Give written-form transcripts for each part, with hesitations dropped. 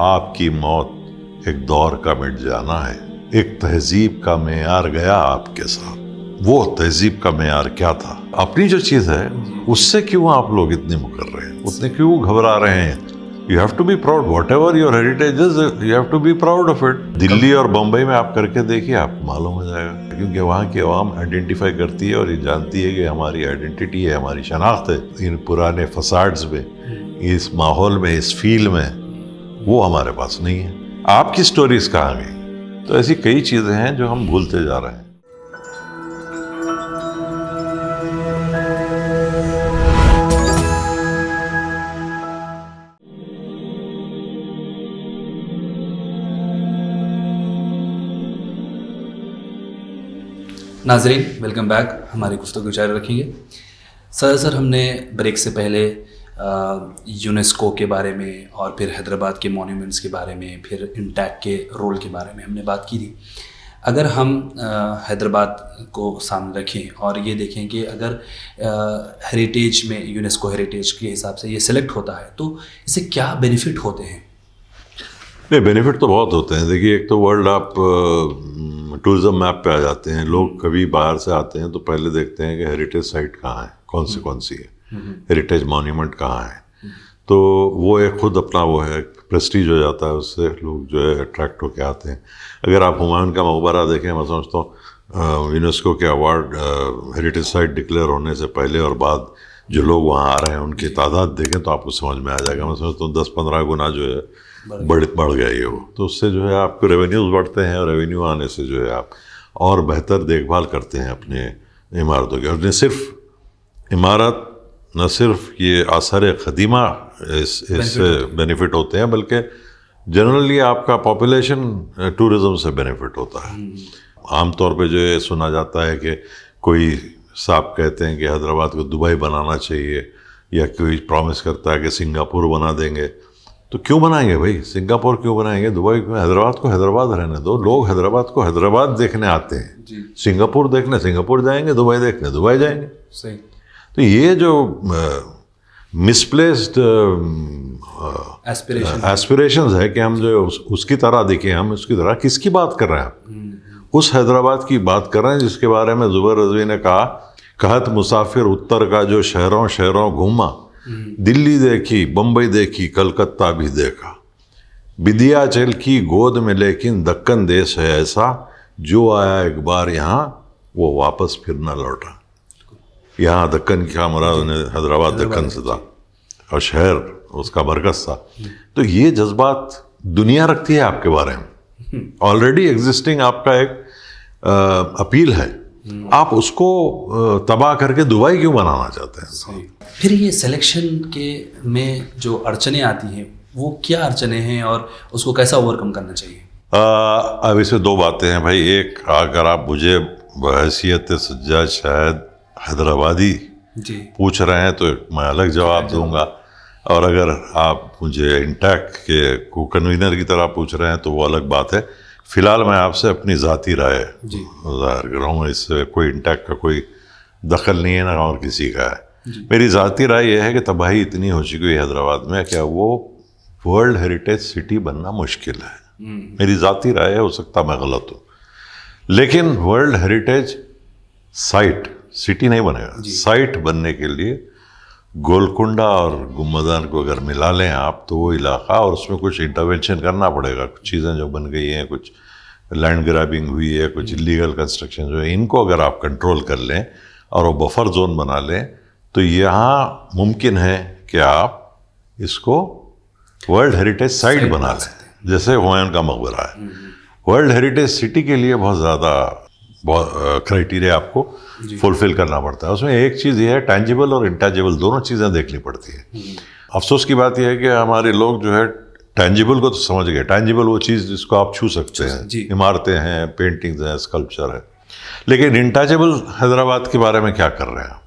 आपकी मौत एक दौर का मिट जाना है, एक तहजीब का मेयार गया आपके साथ। वो तहजीब का मेयार क्या था? अपनी जो चीज है उससे क्यों आप लोग इतने मुकर रहे हैं, उतने क्यों घबरा रहे हैं? You have to be proud, whatever your heritage is, you have to be proud of it. Delhi और बम्बई में आप करके देखिए, आपको मालूम हो जाएगा, क्योंकि वहाँ की आवाम आइडेंटिफाई करती है और ये जानती है कि हमारी आइडेंटिटी है, हमारी शनाख्त है। इन पुराने फसाड्स में, इस माहौल में, इस फील में, वो हमारे पास नहीं है। आपकी स्टोरीज कहाँ गई? तो ऐसी कई चीजें हैं जो हम भूलते जा रहे हैं। नाजरीन, वेलकम बैक। हमारी गुफ्तगू जारी रखेंगे। सर हमने ब्रेक से पहले यूनेस्को के बारे में और फिर हैदराबाद के मॉन्यूमेंट्स के बारे में, फिर इंटैक के रोल के बारे में हमने बात की थी। अगर हम हैदराबाद को सामने रखें और ये देखें कि अगर हेरिटेज में, यूनेस्को हेरिटेज के हिसाब से ये सिलेक्ट होता है, तो इससे क्या बेनिफिट होते हैं? नहीं, बेनिफिट तो बहुत होते हैं। देखिए, एक तो वर्ल्ड आप टूरिज्म मैप पे आ जाते हैं। लोग कभी बाहर से आते हैं तो पहले देखते हैं कि हेरिटेज साइट कहाँ है, कौन सी है, हेरिटेज मॉन्यूमेंट कहाँ है। तो वो एक खुद अपना वो है, प्रेस्टीज हो जाता है, उससे लोग जो है अट्रैक्ट होके आते हैं। अगर आप हुमायूं का मकबरा देखें, मैं समझता हूँ यूनेस्को के अवार्ड हेरिटेज साइट डिक्लेयर होने से पहले और बाद जो लोग वहाँ आ रहे हैं उनकी तादाद देखें तो आपको समझ में आ जाएगा। मैं समझता हूँ 10-15 गुना जो है बढ़ गया ये वो। तो उससे जो है आपके रेवेन्यूज़ बढ़ते हैं, और रेवेन्यू आने से जो है आप और बेहतर देखभाल करते हैं अपने इमारतों की। और न सिर्फ इमारत, न सिर्फ ये आसार क़दीमा इससे बेनिफिट होते हैं, बल्कि जनरली आपका पॉपुलेशन टूरिज़्म से बेनिफिट होता है। आमतौर पे जो है सुना जाता है कि कोई साहब कहते हैं कि हैदराबाद को दुबई बनाना चाहिए, या कोई प्रॉमिस करता है कि सिंगापुर बना देंगे। तो क्यों बनाएंगे भाई? सिंगापुर क्यों बनाएंगे? दुबई क्यों? हैदराबाद को हैदराबाद रहने दो। लोग हैदराबाद को हैदराबाद देखने आते हैं, सिंगापुर देखने सिंगापुर जाएंगे, दुबई देखने दुबई जाएंगे। सही। तो ये जो मिसप्लेस्ड एस्पिरेशंस है कि हम जो उसकी तरह दिखें, हम उसकी तरह किसकी बात कर रहे हैं? उस हैदराबाद की बात कर रहे हैं जिसके बारे में ज़ुबैर रज़वी ने कहा, कहत मुसाफिर उत्तर का जो शहरों शहरों घूमा, दिल्ली देखी, बम्बई देखी, कलकत्ता भी देखा, विंध्याचल की गोद में लेकिन दक्कन देश है ऐसा, जो आया एक बार यहाँ वो वापस फिर न लौटा। यहाँ दक्कन की मुराद ने हैदराबाद दक्कन से था, और शहर उसका मरकज था। तो ये जज्बात दुनिया रखती है आपके बारे में। ऑलरेडी एग्जिस्टिंग आपका एक अपील है, आप उसको तबाह करके दुबई क्यों बनाना चाहते हैं? फिर ये सिलेक्शन के में जो अड़चने आती हैं, वो क्या अड़चने हैं और उसको कैसा ओवरकम करना चाहिए? अब इसमें दो बातें हैं भाई। एक, अगर आप मुझे बहैसियत सज्जाद शायद हैदराबादी पूछ रहे हैं तो मैं अलग जवाब दूंगा, और अगर आप मुझे इंटैक के को कन्वीनर की तरह पूछ रहे हैं तो वो अलग बात है। फिलहाल मैं आपसे अपनी ज़ाती राय ज़ाहिर कर रहा हूँ, इससे कोई इंटैक का कोई दखल नहीं है, ना और किसी का है। मेरी ज़ाती राय यह है कि तबाही इतनी हो चुकी है हैदराबाद में, क्या वो वर्ल्ड हेरिटेज सिटी बनना मुश्किल है। मेरी ज़ाती राय है, हो सकता मैं गलत हूँ, लेकिन वर्ल्ड हेरिटेज साइट, सिटी नहीं बनेगा। साइट बनने के लिए गोलकुंडा और गुम्बदान को अगर मिला लें आप, तो वो इलाका, और उसमें कुछ इंटरवेंशन करना पड़ेगा। कुछ चीज़ें जो बन गई हैं, कुछ लैंड ग्रैबिंग हुई है, कुछ इलीगल कंस्ट्रक्शन जो है, इनको अगर आप कंट्रोल कर लें और वो बफर जोन बना लें, तो यहाँ मुमकिन है कि आप इसको वर्ल्ड हेरिटेज साइट बना लें, जैसे हुमायूं का मकबरा है। वर्ल्ड हेरिटेज सिटी के लिए बहुत ज़्यादा क्राइटेरिया आपको फुलफिल करना पड़ता है। उसमें एक चीज़ ये है, टैंजिबल और इंटैंजिबल दोनों चीज़ें देखनी पड़ती है। अफसोस की बात यह है कि हमारे लोग जो है टैंजिबल को तो समझ गए। टैंजिबल वो चीज़ जिसको आप छू सकते हैं, इमारतें हैं, पेंटिंग्स हैं, स्कल्पचर है। लेकिन इंटैंजिबल हैदराबाद के बारे में क्या कर रहे हैं,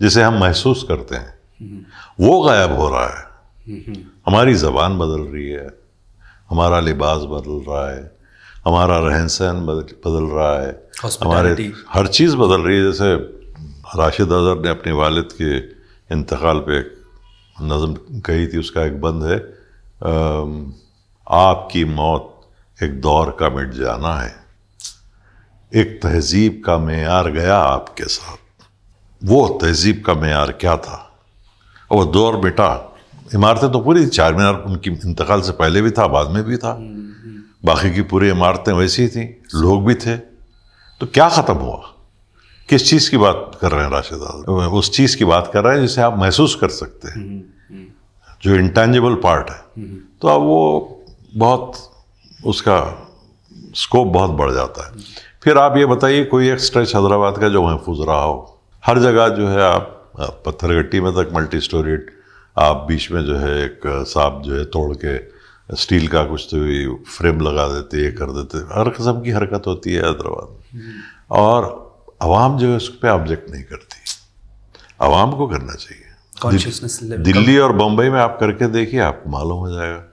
जिसे हम महसूस करते हैं, वो गायब हो रहा है। हमारी ज़बान बदल रही है, हमारा लिबास बदल रहा है, हमारा रहन सहन बदल रहा है, हमारे हर चीज़ बदल रही है। जैसे राशिद अज़हर ने अपने वालिद के इंतकाल पे एक नज़म कही थी, उसका एक बंद है, आपकी मौत एक दौर का मिट जाना है, एक तहजीब का मेयार गया आपके साथ। वो तहजीब का मेयार क्या था? और वो दौर मिटा। इमारतें तो पूरी, चार मीनार उनकी इंतकाल से पहले भी था, बाद में भी था, बाकी की पूरी इमारतें वैसी ही थी, लोग भी थे। तो क्या ख़त्म हुआ? किस चीज़ की बात कर रहे हैं राशिद आज़म? उस चीज़ की बात कर रहे हैं जिसे आप महसूस कर सकते हैं, जो इंटेंजिबल पार्ट है। तो अब वो बहुत, उसका स्कोप बहुत बढ़ जाता है। फिर आप ये बताइए, कोई एक स्ट्रेच हैदराबाद का जो महफूज रहा हो। हर जगह जो है आप पत्थरगट्टी में तक मल्टी स्टोरीड, आप बीच में जो है एक सांप जो है तोड़ के स्टील का कुछ तो फ्रेम लगा देते, ये कर देते। हर किस्म की हरकत होती है हैदराबाद में, और आवाम जो है उस पर ऑब्जेक्ट नहीं करती। आवाम को करना चाहिए। कॉन्शियसनेस लेवल दिल्ली और बम्बई में आप करके देखिए, आपको मालूम हो जाएगा।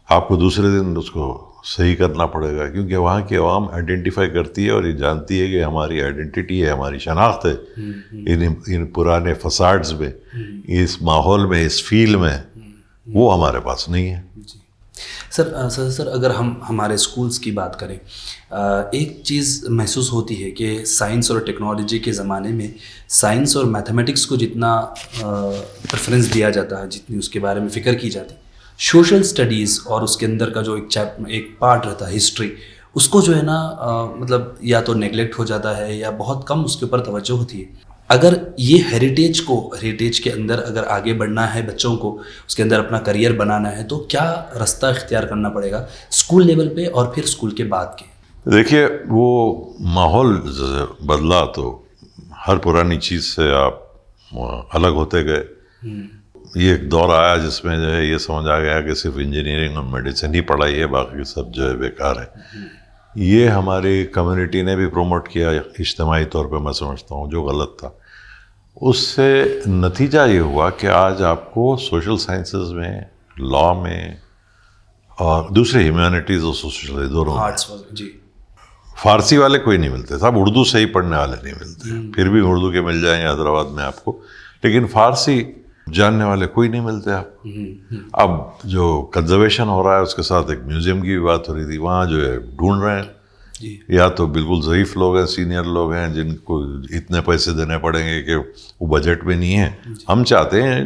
आपको दूसरे दिन उसको सही करना पड़ेगा, क्योंकि वहाँ की आवाम आइडेंटिफाई करती है और ये जानती है कि हमारी आइडेंटिटी है, हमारी शनाख्त है इन पुराने फसाड्स में, इस माहौल में, इस फील्ड में। वो हमारे पास नहीं है। जी सर, अगर हम हमारे स्कूल्स की बात करें, एक चीज़ महसूस होती है कि साइंस और टेक्नोलॉजी के ज़माने में साइंस और मैथमेटिक्स को जितना प्रेफरेंस दिया जाता है, जितनी उसके बारे में फ़िक्र की जाती है, सोशल स्टडीज़ और उसके अंदर का जो एक पार्ट रहता है हिस्ट्री, उसको जो है ना मतलब या तो नेगलेक्ट हो जाता है या बहुत कम उसके ऊपर तवज्जो होती है। अगर ये हेरिटेज के अंदर अगर आगे बढ़ना है, बच्चों को उसके अंदर अपना करियर बनाना है, तो क्या रास्ता इख्तियार करना पड़ेगा स्कूल लेवल पे और फिर स्कूल के बाद के? देखिए, वो माहौल बदला तो हर पुरानी चीज़ से आप अलग होते गए। ये एक दौर आया जिसमें जो है ये समझ आ गया कि सिर्फ इंजीनियरिंग और मेडिसिन ही पढ़ाई है, बाकी सब जो है बेकार है। ये हमारी कम्युनिटी ने भी प्रमोट किया इज्तिमाई तौर पे, मैं समझता हूँ, जो गलत था। उससे नतीजा ये हुआ कि आज आपको सोशल साइंसेस में, लॉ में और दूसरे ह्यूमैनिटीज़ और सोशल दोनों आर्ट्स जी, फारसी वाले कोई नहीं मिलते। सब उर्दू से ही पढ़ने वाले नहीं मिलते। फिर भी उर्दू के मिल जाएंगे हैदराबाद में आपको, लेकिन फारसी जानने वाले कोई नहीं मिलते आपको। अब जो कंजर्वेशन हो रहा है उसके साथ एक म्यूज़ियम की भी बात हो रही थी, वहाँ जो है ढूंढ रहे हैं जी। या तो बिल्कुल ज़ईफ़ लोग हैं, सीनियर लोग हैं जिनको इतने पैसे देने पड़ेंगे कि वो बजट में नहीं है। हम चाहते हैं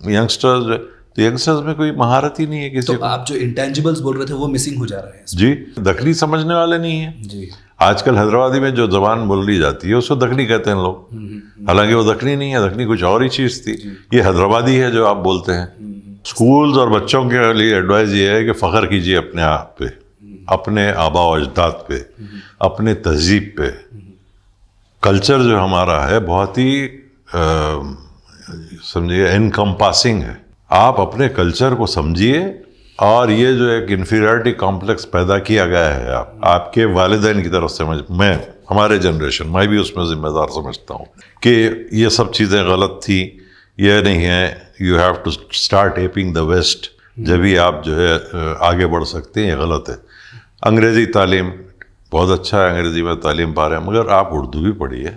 यंगस्टर्स, तो यंगस्टर्स में कोई महारत ही नहीं है किसी तो आप जो इंटेंजिबल्स बोल रहे थे वो मिसिंग हो जा रहे हैं जी। दखनी समझने वाले नहीं है जी। आजकल हैदराबादी में जो ज़बान बोली जाती है उसको दखनी कहते हैं लोग, हालांकि वो दखनी नहीं है, दखनी कुछ और ही चीज़ थी। ये हैदराबादी है जो आप बोलते हैं। स्कूल्स और बच्चों के लिए एडवाइस ये है कि फ़ख्र कीजिए अपने आप पे, अपने आबा व अजदाद पे, अपने तहजीब पे। कल्चर जो हमारा है बहुत ही समझिए एनकम्पासिंग है। आप अपने कल्चर को समझिए, और ये जो एक इन्फीरियरिटी कॉम्प्लेक्स पैदा किया गया है आपके वालिदैन की तरफ से, मैं हमारे जनरेशन, मैं भी उसमें जिम्मेदार समझता हूँ कि ये सब चीज़ें गलत थी, ये नहीं है। You have to start aping the west, जब भी आप जो है आगे बढ़ सकते हैं। ये गलत है। अंग्रेज़ी तालीम बहुत अच्छा है, अंग्रेज़ी में तालीम पा रहे हैं, मगर आप उर्दू भी पढ़िए,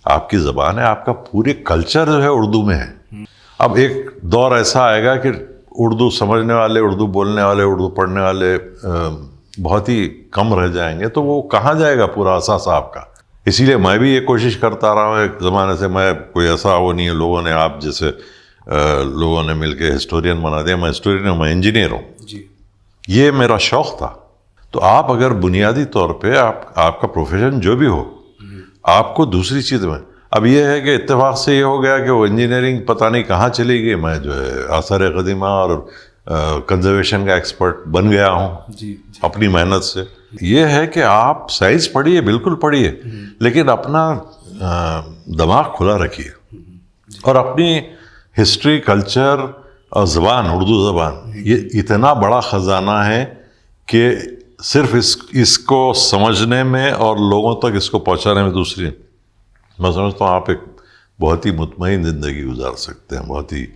आपकी ज़बान है, आपका पूरे कल्चर जो है उर्दू में है। अब एक दौर ऐसा आएगा कि उर्दू समझने वाले, उर्दू बोलने वाले, उर्दू पढ़ने वाले बहुत ही कम रह जाएंगे, तो वो कहाँ जाएगा पूरा असास आपका। इसीलिए मैं भी ये कोशिश करता रहा हूँ एक ज़माने से। मैं कोई ऐसा वो नहीं है, लोगों ने आप जैसे लोगों ने मिलके हिस्टोरियन बना दिया। मैं हिस्टोरियन हूँ, मैं इंजीनियर हूँ जी। ये मेरा शौक़ था। तो आप अगर बुनियादी तौर पे आपका प्रोफेशन जो भी हो, आपको दूसरी चीज़ में, अब ये है कि इत्तेफाक से ये हो गया कि वो इंजीनियरिंग पता नहीं कहाँ चली गई। मैं जो है आसार कदीमा और कंजर्वेशन का एक्सपर्ट बन गया हूँ जी। अपनी मेहनत से। ये है कि आप साइंस पढ़िए, बिल्कुल पढ़िए, लेकिन अपना दिमाग खुला रखिए और अपनी हिस्ट्री, कल्चर और ज़बान, उर्दू ज़बान, ये इतना बड़ा ख़जाना है कि सिर्फ इसको समझने में और लोगों तक इसको पहुँचाने में दूसरी, मैं समझता हूँ आप एक बहुत ही मुतमईन ज़िंदगी गुजार सकते हैं, बहुत ही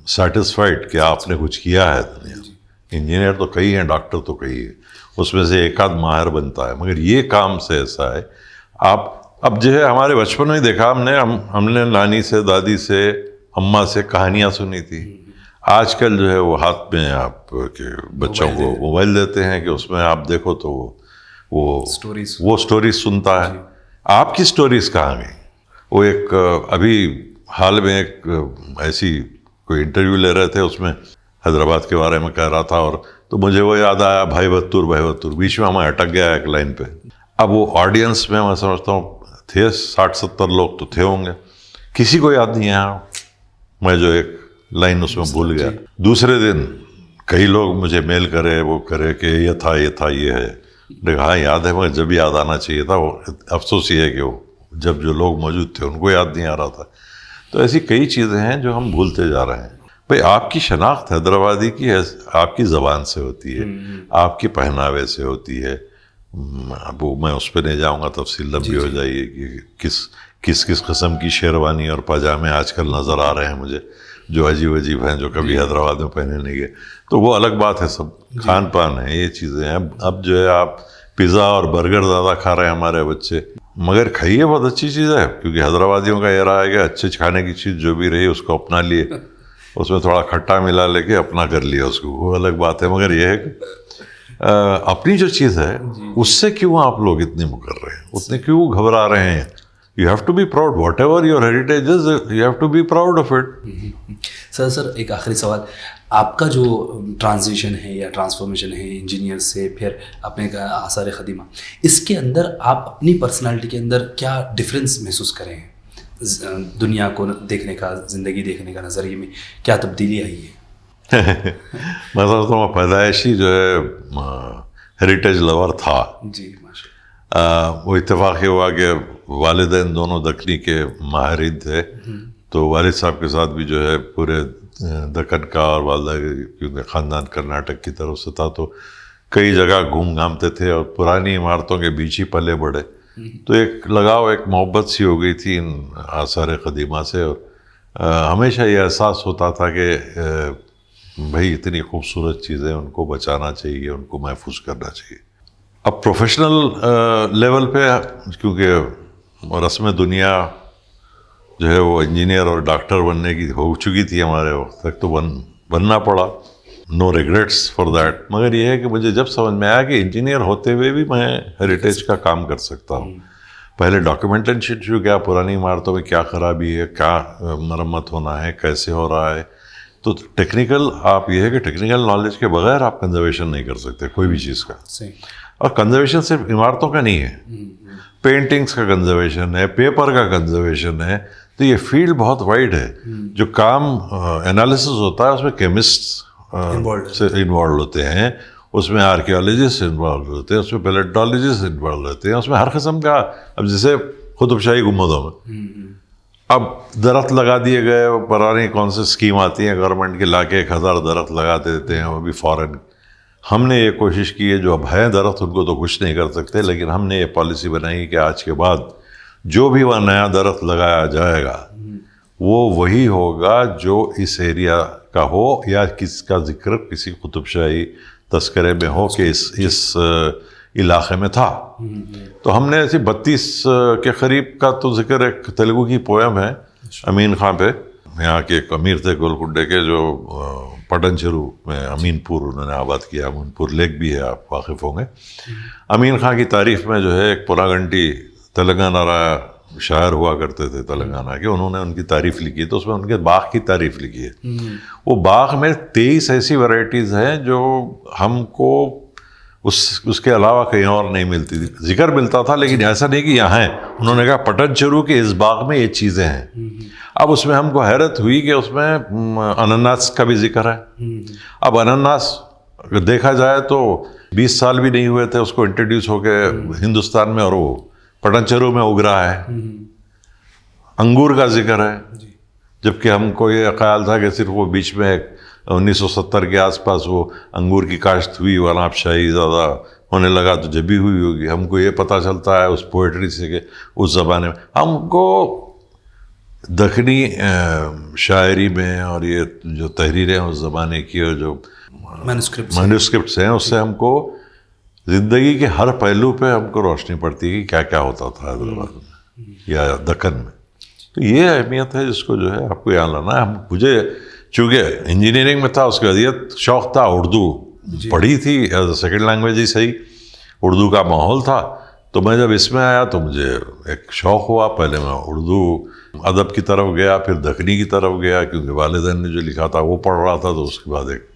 सेटिस्फाइड कि आपने कुछ किया है दुनिया। इंजीनियर तो कई हैं, डॉक्टर तो कई है, उसमें से एक आध माहिर बनता है, मगर ये काम से ऐसा है। आप अब जो है हमारे बचपन में देखा हमने नानी से, दादी से, अम्मा से कहानियाँ सुनी थी। आजकल जो है वो हाथ में आप के बच्चों को मोबाइल देते हैं कि उसमें आप देखो तो वो स्टोरीज सुनता है। आपकी स्टोरीज कहाँ गई? वो एक अभी हाल में एक ऐसी कोई इंटरव्यू ले रहे थे, उसमें हैदराबाद के बारे में कह रहा था, और तो मुझे वो याद आया भाई बत्तूर, बीच में मैं अटक गया एक लाइन पे। अब वो ऑडियंस में मैं समझता हूँ थे 60-70 लोग तो थे होंगे, किसी को याद नहीं आया मैं जो एक लाइन उसमें भूल गया। दूसरे दिन कई लोग मुझे मेल करे, वो करे कि ये था ये है। देखा हाँ याद है, मगर जब याद आना चाहिए था। वो अफसोस ये है कि वो जब जो लोग मौजूद थे उनको याद नहीं आ रहा था। तो ऐसी कई चीज़ें हैं जो हम भूलते जा रहे हैं। भाई आपकी शनाख्त हैदराबादी की है, आपकी ज़बान से होती है, आपके पहनावे से होती है। वो मैं उस पर नहीं जाऊँगा, तफसील लंबी हो जाएगी कि किस किस्म की शेरवानी और पजामे आजकल नज़र आ रहे हैं मुझे, जो अजीब हैं, जो कभी हैदराबाद में पहने नहीं गए। तो वो अलग बात है, सब खान पान है, ये चीज़ें हैं। अब जो है आप पिज़्ज़ा और बर्गर ज़्यादा खा रहे हैं हमारे बच्चे, मगर खाइए, बहुत अच्छी चीज़ है, क्योंकि हैदराबादियों का ये रहा है कि अच्छे खाने की चीज़ जो भी रही उसको अपना लिए, उसमें थोड़ा खट्टा मिला लेके अपना कर लिया उसको, वो अलग बात है। मगर ये है कि अपनी जो चीज़ है उससे क्यों आप लोग इतने मुकर रहे हैं, उतने क्यों घबरा रहे हैं? You have to be proud, whatever your heritage is, you have to be proud of it. Sir एक आखिरी सवाल, आपका जो ट्रांजिशन है या ट्रांसफॉर्मेशन है इंजीनियर से फिर अपने आसार ख़दीमा, इसके अंदर आप अपनी पर्सनालिटी के अंदर क्या डिफरेंस महसूस करें हैं? दुनिया को देखने का, ज़िंदगी देखने का नज़रिए में क्या तब्दीली आई है? मैं समझता हूँ पैदाइशी जो है हेरिटेज लवर था जी, वो इत्तेफाक हुआ कि वालिदैन दोनों दक्कनी के माहिरीन थे, तो वालिद साहब के साथ भी जो है पूरे दक्कन का, और वालदा क्योंकि ख़ानदान कर्नाटक की तरफ से था, तो कई जगह घूम घामते थे और पुरानी इमारतों के बीच ही पले बढ़े। तो एक लगाव, एक मोहब्बत सी हो गई थी इन आसार क़दीमा से, और हमेशा ये एहसास होता था कि भाई इतनी खूबसूरत चीज़ें, उनको बचाना चाहिए, उनको महफूज करना चाहिए। अब प्रोफेशनल लेवल पे क्योंकि रस्म दुनिया जो है वो इंजीनियर और डॉक्टर बनने की हो चुकी थी हमारे वक्त तक, तो बनना पड़ा, नो रिग्रेट्स फॉर दैट। मगर ये है कि मुझे जब समझ में आया कि इंजीनियर होते हुए भी मैं हेरिटेज का काम कर सकता हूँ। पहले डॉक्यूमेंटेशन शुरू किया, पुरानी इमारतों में क्या खराबी है, क्या मरम्मत होना है, कैसे हो रहा है। तो टेक्निकल, आप ये है कि टेक्निकल नॉलेज के बगैर आप कंजर्वेशन नहीं कर सकते कोई भी चीज़ का। और कंजर्वेशन सिर्फ इमारतों का नहीं है, पेंटिंग्स का कंजर्वेशन है, पेपर का कंजर्वेशन है। तो ये फील्ड बहुत वाइड है। जो काम एनालिसिस होता है उसमें केमिस्ट इन्वॉल्व होते हैं, उसमें आर्कियोलॉजिस्ट इन्वॉल्व होते हैं, उसमें पैलेटोलॉजिस्ट इन्वॉल्व होते हैं, उसमें हर किस्म का। अब जैसे कुतुबशाही गुंबदों में अब दरख्त लगा दिए गए, पुरानी कौन सी स्कीम आती है गवर्नमेंट के, लाके 1000 दरख्त लगा देते हैं, वो भी फॉरेन। हमने ये कोशिश की है, जो अब हैं दरख्त उनको तो कुछ नहीं कर सकते, लेकिन हमने ये पॉलिसी बनाई कि आज के बाद जो भी वह नया दरख्त लगाया जाएगा वो वही होगा जो इस एरिया का हो, या किसका जिक्र किसी कुतुबशाही तस्करे में हो कि इस इलाके में था। तो हमने ऐसे 32 के करीब का तो जिक्र, एक तेलुगु की पोएम है अमीन खां पे, यहाँ के एक अमीर थे गोलकुंडे के, जो पटनचेरू में अमीनपुर उन्होंने आबाद किया। अमीनपुर लेक भी है, आप वाकिफ़ होंगे। अमीन खां की तारीफ़ में जो है एक पुरागंटी तेलंगाना शायर हुआ करते थे तेलंगाना के, उन्होंने उनकी तारीफ़ लिखी है, तो उसमें उनके बाग की तारीफ़ लिखी है। वो बाग में 23 ऐसी वैरायटीज़ हैं जो हमको उसके अलावा कहीं और नहीं मिलती थी। जिक्र मिलता था लेकिन ऐसा नहीं कि यहाँ है। उन्होंने कहा पटनचेरू के इस बाग में ये चीज़ें हैं। अब उसमें हमको हैरत हुई कि उसमें अनानास का भी जिक्र है। अब अनानास देखा जाए तो 20 साल भी नहीं हुए थे उसको इंट्रोड्यूस होके हिंदुस्तान में, और वो पटनचेरू में उग रहा है। अंगूर का जिक्र है, जबकि हमको ये ख्याल था कि सिर्फ वो बीच में 1970 के आसपास वो अंगूर की काश्त हुई, वनाबशाही ज़्यादा होने लगा तो जब भी हुई होगी। हमको ये पता चलता है उस पोइट्री से कि उस ज़माने में हमको दखनी शायरी में और ये जो तहरीरें हैं उस ज़माने की और जो मैन्युस्क्रिप्ट्स हैं उससे हमको ज़िंदगी के हर पहलू पे हमको रोशनी पड़ती है कि क्या क्या होता था हैदराबाद में या दक्कन में। तो ये अहमियत है जिसको जो है आपको यहाँ लाना है। मुझे चूँकि इंजीनियरिंग में था, उसके बाद ये शौक़ था, उर्दू पढ़ी थी एज अ सेकेंड लैंग्वेज ही सही, उर्दू का माहौल था। तो मैं जब इसमें आया तो मुझे एक शौक़ हुआ, पहले मैं उर्दू अदब की तरफ गया, फिर दखनी की तरफ गया, क्योंकि वालिदैन ने जो लिखा था वो पढ़ रहा था, तो उसके बाद एक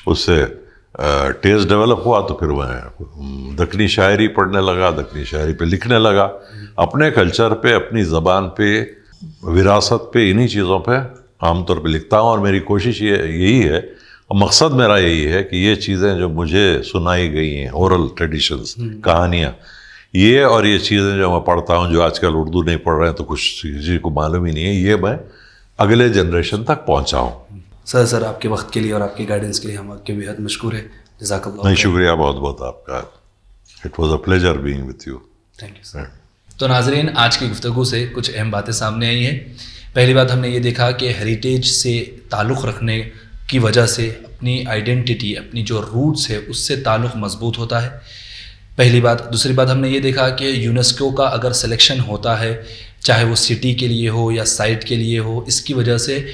उससे टेस्ट डेवलप हुआ। तो फिर मैं दखनी शायरी पढ़ने लगा, दखनी शायरी पे लिखने लगा, अपने कल्चर पे, अपनी ज़बान पे, विरासत पे, इन्हीं चीज़ों पे आमतौर पे लिखता हूँ। और मेरी कोशिश यही है, और मकसद मेरा यही है कि ये चीज़ें जो मुझे सुनाई गई हैं, ओरल ट्रेडिशंस, कहानियाँ, ये और ये चीज़ें जो मैं पढ़ता हूँ, जो आजकल उर्दू नहीं पढ़ रहे हैं तो कुछ किसी को मालूम ही नहीं है, ये मैं अगले जनरेशन तक पहुँचाऊँ। सर आपके वक्त के लिए और आपके गाइडेंस के लिए हम आपके बेहद मशकूर है। जज़ाकल्लाह। नहीं, शुक्रिया बहुत बहुत आपका। It was a pleasure being with you. Thank you sir. तो नाजरीन, आज की गुफ्तगू से कुछ अहम बातें सामने आई हैं। पहली बात हमने ये देखा कि हेरिटेज से ताल्लुक़ रखने की वजह से अपनी आइडेंटिटी, अपनी जो रूट्स है, उससे ताल्लुक़ मजबूत होता है, पहली बात। दूसरी बात हमने ये देखा कि यूनेस्को का अगर सिलेक्शन होता है, चाहे वो सिटी के लिए हो या साइट के लिए हो, इसकी वजह से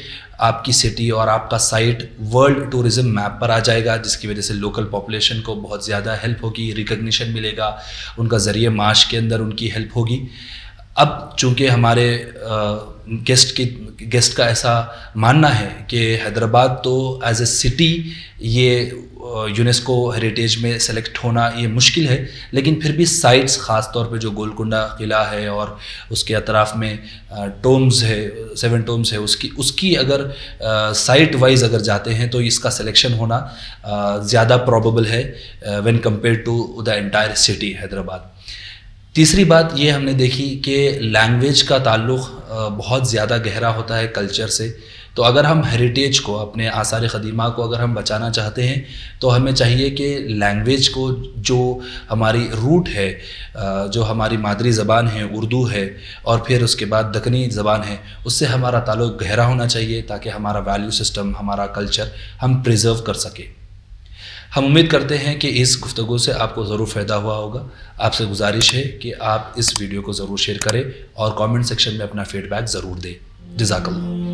आपकी सिटी और आपका साइट वर्ल्ड टूरिज़्म मैप पर आ जाएगा, जिसकी वजह से लोकल पॉपुलेशन को बहुत ज़्यादा हेल्प होगी, रिकग्निशन मिलेगा, उनका ज़रिए माश के अंदर उनकी हेल्प होगी। अब चूँकि हमारे गेस्ट का ऐसा मानना है कि हैदराबाद तो एज ए सिटी ये यूनेस्को हेरिटेज में सेलेक्ट होना ये मुश्किल है, लेकिन फिर भी साइट्स, ख़ास तौर पे जो गोलकुंडा किला है और उसके अतराफ़ में टोम्स है, 7 टोम्स है, उसकी अगर साइट वाइज अगर जाते हैं तो इसका सिलेक्शन होना ज़्यादा प्रोबेबल है when compare to the entire city Hyderabad. तीसरी बात ये हमने देखी कि लैंग्वेज का ताल्लुक़ बहुत ज़्यादा गहरा होता है कल्चर से। तो अगर हम हेरिटेज को, अपने आसार क़दीमा को अगर हम बचाना चाहते हैं तो हमें चाहिए कि लैंग्वेज को, जो हमारी रूट है, जो हमारी मादरी ज़बान है, उर्दू है, और फिर उसके बाद दक्कनी ज़बान है, उससे हमारा ताल्लुक़ गहरा होना चाहिए, ताकि हमारा वैल्यू सिस्टम, हमारा कल्चर हम प्रिजर्व कर सकें। हम उम्मीद करते हैं कि इस गुफ्तगू से आपको ज़रूर फ़ायदा हुआ होगा। आपसे गुजारिश है कि आप इस वीडियो को ज़रूर शेयर करें और कमेंट सेक्शन में अपना फ़ीडबैक ज़रूर दें। जज़ाकल्लाह।